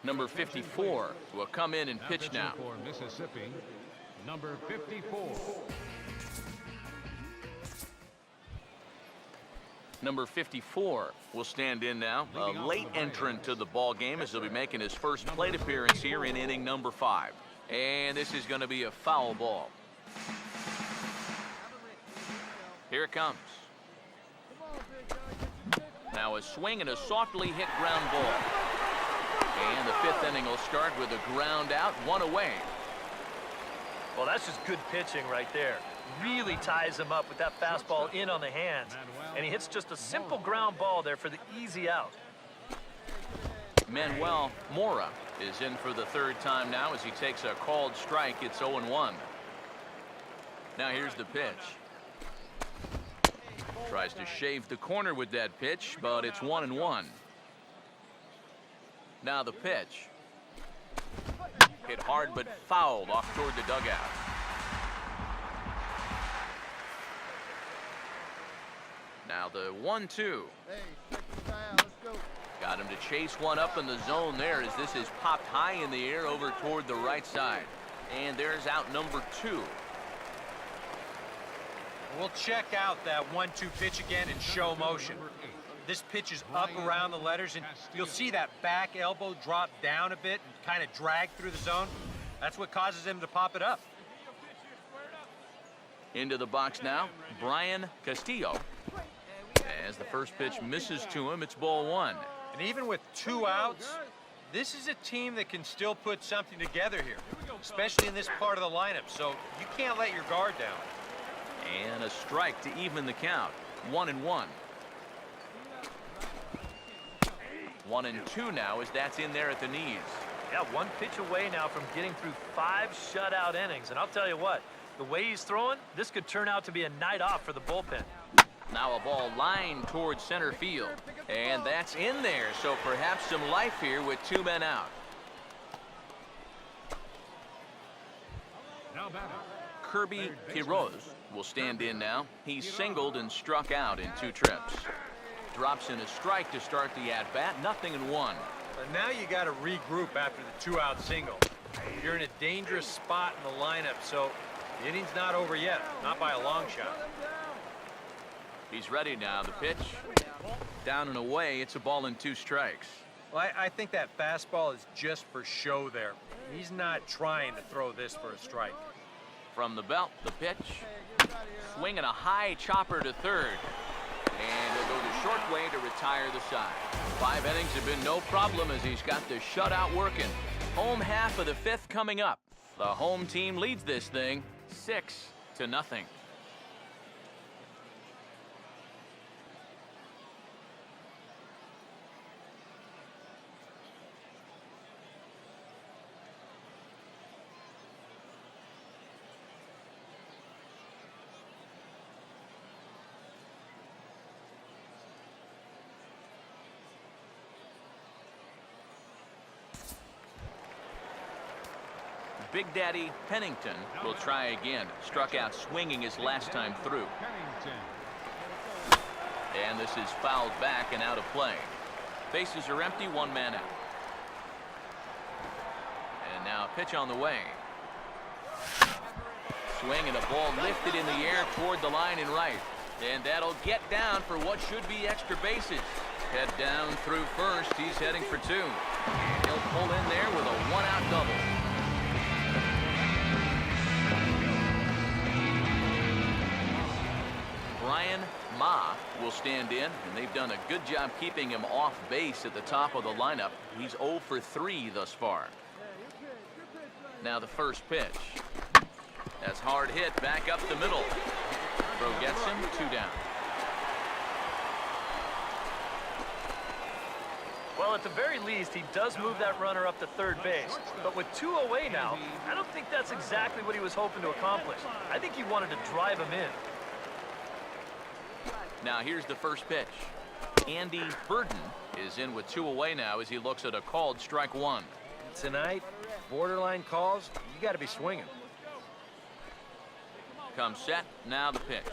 Number 54 will come in and pitch now. For Mississippi, number 54. Number 54 will stand in now. A late entrant to the ball game as he'll be making his first plate appearance here in inning number 5. And this is going to be a foul ball. Here it comes. Now a swing and a softly hit ground ball. And the 5th inning will start with a ground out, 1 away. Well, that's just good pitching right there. Really ties him up with that fastball in on the hands. And he hits just a simple ground ball there for the easy out. Manuel Mora is in for the 3rd time now as he takes a called strike. It's 0-1. Now here's the pitch. Tries to shave the corner with that pitch, but it's 1-1. Now the pitch. Hit hard but fouled off toward the dugout. Now the 1-2. Got him to chase one up in the zone there as this is popped high in the air over toward the right side. And there's out number 2. We'll check out that 1-2 pitch again in show motion. This pitch is up around the letters, and you'll see that back elbow drop down a bit and kind of drag through the zone. That's what causes him to pop it up. Into the box now, Brian Castillo. As the first pitch misses to him, it's ball 1. And even with 2 outs, this is a team that can still put something together here, especially in this part of the lineup, so you can't let your guard down. And a strike to even the count, 1-1. 1-2 now as that's in there at the knees. Yeah, 1 pitch away now from getting through 5 shutout innings. And I'll tell you what, the way he's throwing, this could turn out to be a night off for the bullpen. Now a ball lined towards center field. And that's in there, so perhaps some life here with 2 men out. Kirby Quiroz will stand in now. He's singled and struck out in 2 trips. Drops in a strike to start the at-bat, 0-1. But now you got to regroup after the 2-out single. You're in a dangerous spot in the lineup, so the inning's not over yet, not by a long shot. He's ready now. The pitch down and away. It's a ball and 2 strikes. Well, I think that fastball is just for show there. He's not trying to throw this for a strike. From the belt, the pitch. Swinging a high chopper to 3rd. And he'll go the short way to retire the side. 5 innings have been no problem as he's got the shutout working. Home half of the 5th coming up. The home team leads this thing 6-0. Big Daddy Pennington will try again. Struck out swinging his last time through. And this is fouled back and out of play. Bases are empty, 1 man out. And now a pitch on the way. Swing and a ball lifted in the air toward the line and right. And that'll get down for what should be extra bases. Head down through first. He's heading for 2. And he'll pull in there with a 1-out double. Brian Ma will stand in, and they've done a good job keeping him off base at the top of the lineup. He's 0 for 3 thus far. Now the first pitch. That's hard hit back up the middle. Throw gets him, 2 down. Well, at the very least, he does move that runner up to 3rd base. But with 2 away now, I don't think that's exactly what he was hoping to accomplish. I think he wanted to drive him in. Now here's the first pitch. Andy Burton is in with 2 away now as he looks at a called strike 1. Tonight, borderline calls, you got to be swinging. Comes set, now the pitch.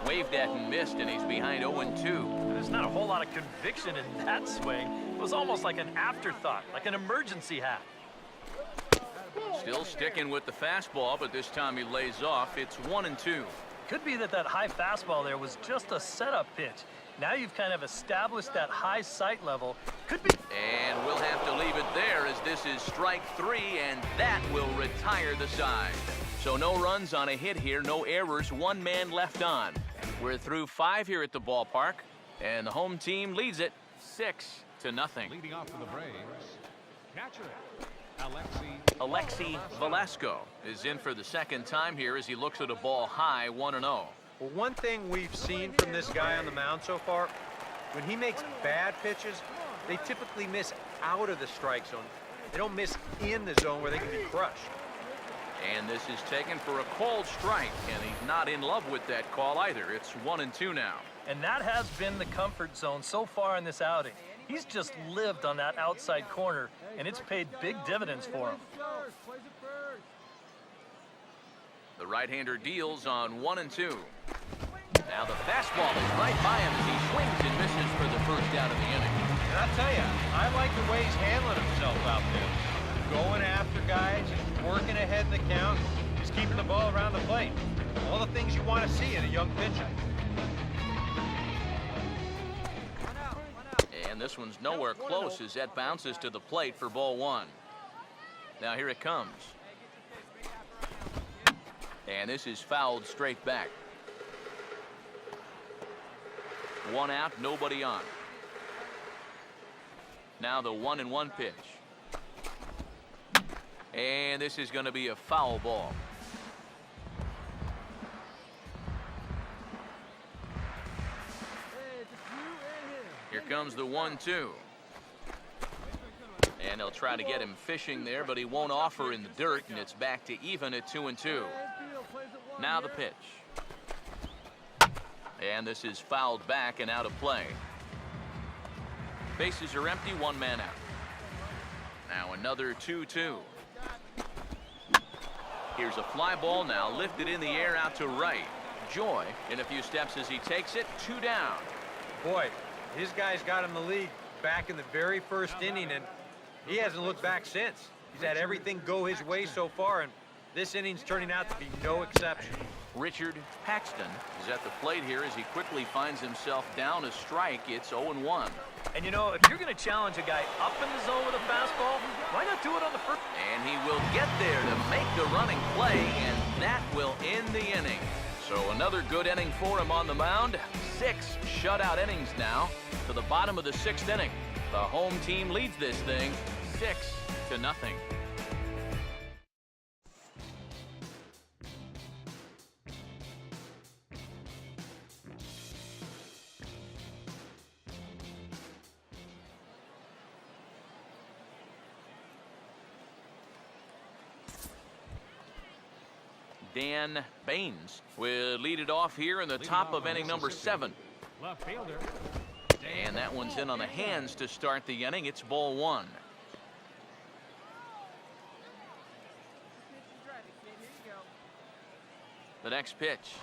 Waved at and missed, and he's behind 0-2. there's not a whole lot of conviction in that swing. It was almost like an afterthought, like an emergency hack. Still sticking with the fastball, but this time he lays off. It's 1-2. Could be that high fastball there was just a setup pitch. Now you've kind of established that high sight level. Could be. And we'll have to leave it there as this is strike 3, and that will retire the side. So no runs on a hit here, no errors, 1 man left on. We're through 5 here at the ballpark, and the home team leads it 6-0. Leading off for the Braves, catcher Alexi Velasco is in for the second time here as he looks at a ball high, 1-0. Well, one thing we've seen from this guy on the mound so far, when he makes bad pitches, they typically miss out of the strike zone. They don't miss in the zone where they can be crushed. And this is taken for a called strike, and he's not in love with that call either. It's 1-2 now. And that has been the comfort zone so far in this outing. He's just lived on that outside corner, and it's paid big dividends for him. The right-hander deals on 1-2. Now the fastball is right by him as he swings and misses for the first out of the inning. And I'll tell you, I like the way he's handling himself out there. Going after guys, he's working ahead in the count, he's keeping the ball around the plate. All the things you want to see in a young pitcher. And this one's nowhere close as that bounces to the plate for ball 1. Now here it comes. And this is fouled straight back. 1 out, nobody on. Now the 1-1 pitch. And this is going to be a foul ball. Here comes the 1-2. And they'll try to get him fishing there, but he won't offer in the dirt, and it's back to even at 2-2. Now the pitch. And this is fouled back and out of play. Bases are empty, 1 man out. Now another 2-2. Here's a fly ball now, lifted in the air out to right. Joy in a few steps as he takes it, 2 down. Boy, his guys got him the lead back in the very first inning, and he hasn't looked back since. He's had everything go his way so far, and this inning's turning out to be no exception. Richard Paxton is at the plate here as he quickly finds himself down a strike. It's 0-1. And you know, if you're going to challenge a guy up in the zone with a fastball, why not do it on the first? And he will get there to make the running play, and that will end the inning. So another good inning for him on the mound. 6 shutout innings now to the bottom of the 6th inning. The home team leads this thing 6-0. Dan Baines will lead it off here in the top of inning number 7. left fielder. And that one's in on the hands to start the inning. It's ball 1. The next pitch.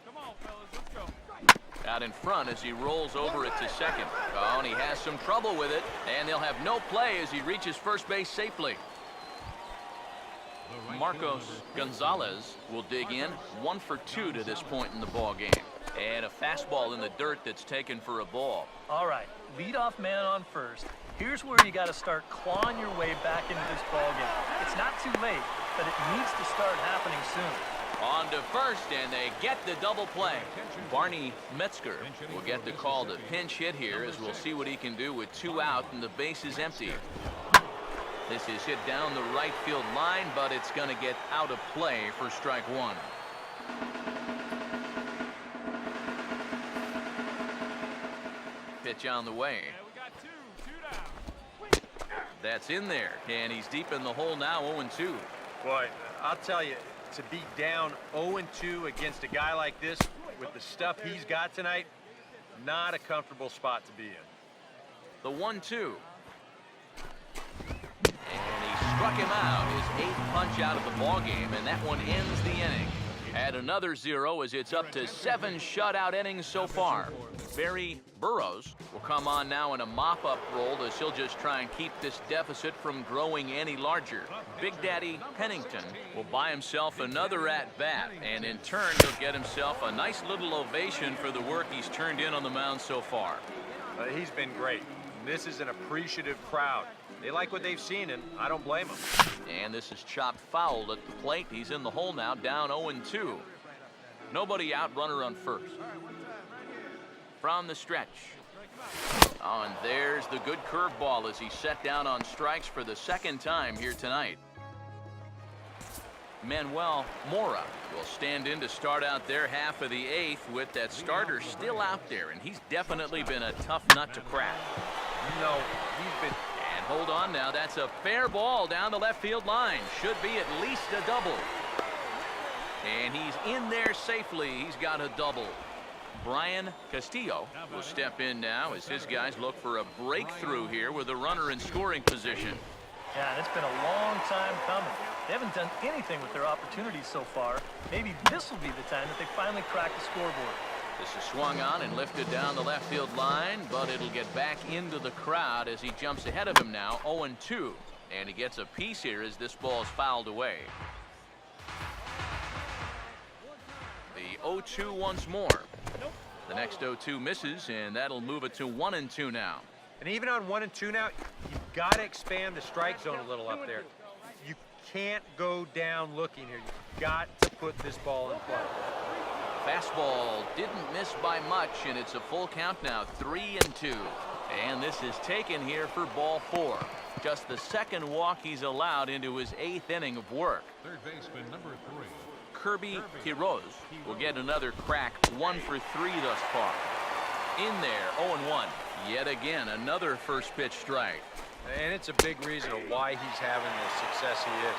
Come on, fellas, let's go. Out in front as he rolls over it to second. Oh, and he has some trouble with it. And they'll have no play as he reaches first base safely. Marcos Gonzalez will dig in. 1 for 2 to this point in the ball game. And a fastball in the dirt that's taken for a ball. All right, leadoff man on first. Here's where you got to start clawing your way back into this ball game. It's not too late, but it needs to start happening soon. On to first, and they get the double play. Barney Metzger will get the call to pinch hit here as we'll see what he can do with 2 out and the base is empty. This is hit down the right field line, but it's going to get out of play for strike 1. Pitch on the way. Yeah, we got two down. That's in there, and he's deep in the hole now, 0-2. Boy, I'll tell you, to be down 0-2 against a guy like this with the stuff he's got tonight, not a comfortable spot to be in. The 1-2. And he struck him out, his 8th punch out of the ball game, and that one ends the inning. Add another 0 as it's up to 7 shutout innings so far. Barry Burrows will come on now in a mop-up role as he'll just try and keep this deficit from growing any larger. Big Daddy Pennington will buy himself another at-bat, and in turn he'll get himself a nice little ovation for the work he's turned in on the mound so far. He's been great. This is an appreciative crowd. They like what they've seen, and I don't blame them. And this is chopped foul at the plate. He's in the hole now, down 0-2. Nobody out, runner on first. From the stretch. Oh, and there's the good curveball as he's set down on strikes for the second time here tonight. Manuel Mora will stand in to start out their half of the 8th with that starter still out there, and he's definitely been a tough nut to crack. No, he's been... And hold on now, that's a fair ball down the left field line. Should be at least a double. And he's in there safely. He's got a double. Brian Castillo will step in now as his guys look for a breakthrough here with a runner in scoring position. Yeah, and it's been a long time coming. They haven't done anything with their opportunities so far. Maybe this will be the time that they finally crack the scoreboard. This is swung on and lifted down the left field line, but it'll get back into the crowd as he jumps ahead of him now, 0-2. And he gets a piece here as this ball is fouled away. The 0-2 once more. The next 0-2 misses, and that'll move it to 1-2 now. And even on 1-2 now, you've got to expand the strike zone a little up there. You can't go down looking here. You've got to put this ball in play. Fastball didn't miss by much, and it's a full count now, 3-2. And this is taken here for ball 4. Just the second walk he's allowed into his 8th inning of work. Third baseman number 3. Kirby Quiroz will get another crack, 1 for 3 thus far. In there, 0-1. Yet again, another first pitch strike. And it's a big reason of why he's having the success he is.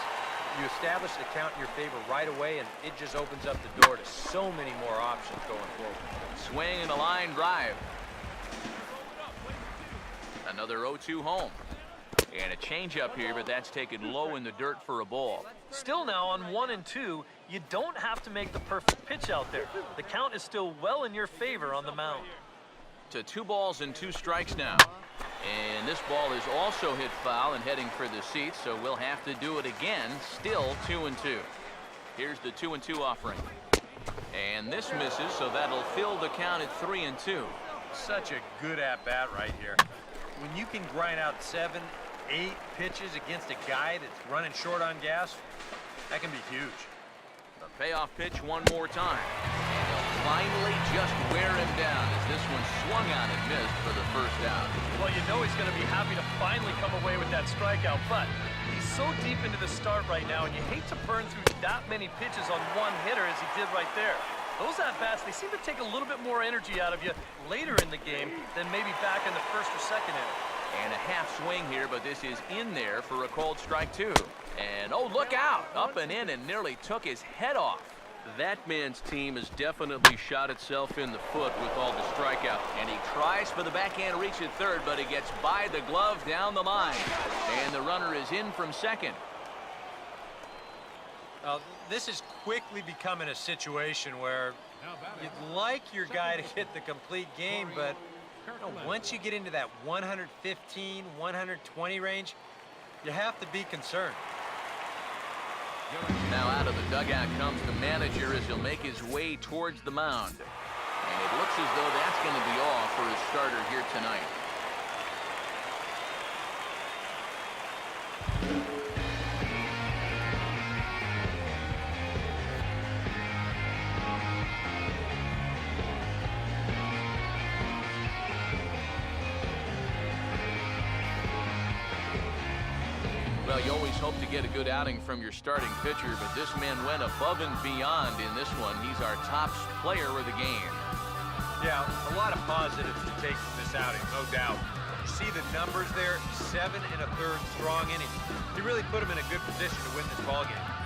You establish the count in your favor right away, and it just opens up the door to so many more options going forward. Swing and a line drive. Another 0-2 home. And a changeup here, but that's taken low in the dirt for a ball. Still now on 1-2, you don't have to make the perfect pitch out there. The count is still well in your favor on the mound. To 2 balls and 2 strikes now. And this ball is also hit foul and heading for the seats, so we'll have to do it again. Still 2-2. Here's the 2-2 offering. And this misses, so that'll fill the count at 3-2. Such a good at-bat right here. When you can grind out 7, 8 pitches against a guy that's running short on gas, that can be huge. The payoff pitch one more time. And he'll finally just wear him down as this one swung on and missed for the first out. Well, you know he's going to be happy to finally come away with that strikeout, but he's so deep into the start right now, and you hate to burn through that many pitches on one hitter as he did right there. Those at-bats, they seem to take a little bit more energy out of you later in the game than maybe back in the first or second inning. And a half swing here, but this is in there for a called strike 2. And oh, look out! Up and in and nearly took his head off. That man's team has definitely shot itself in the foot with all the strikeouts. And he tries for the backhand reach at third, but he gets by the glove down the line. And the runner is in from second. This is quickly becoming a situation where you'd like your guy to get the complete game, but once you get into that 115, 120 range, you have to be concerned. Now out of the dugout comes the manager as he'll make his way towards the mound. And it looks as though that's going to be all for his starter here tonight. Well, you always hope to get a good outing from your starting pitcher, but this man went above and beyond in this one. He's our top player of the game. Yeah, a lot of positives to take from this outing, no doubt. You see the numbers there, 7 1/3 strong innings. He really put him in a good position to win this ballgame.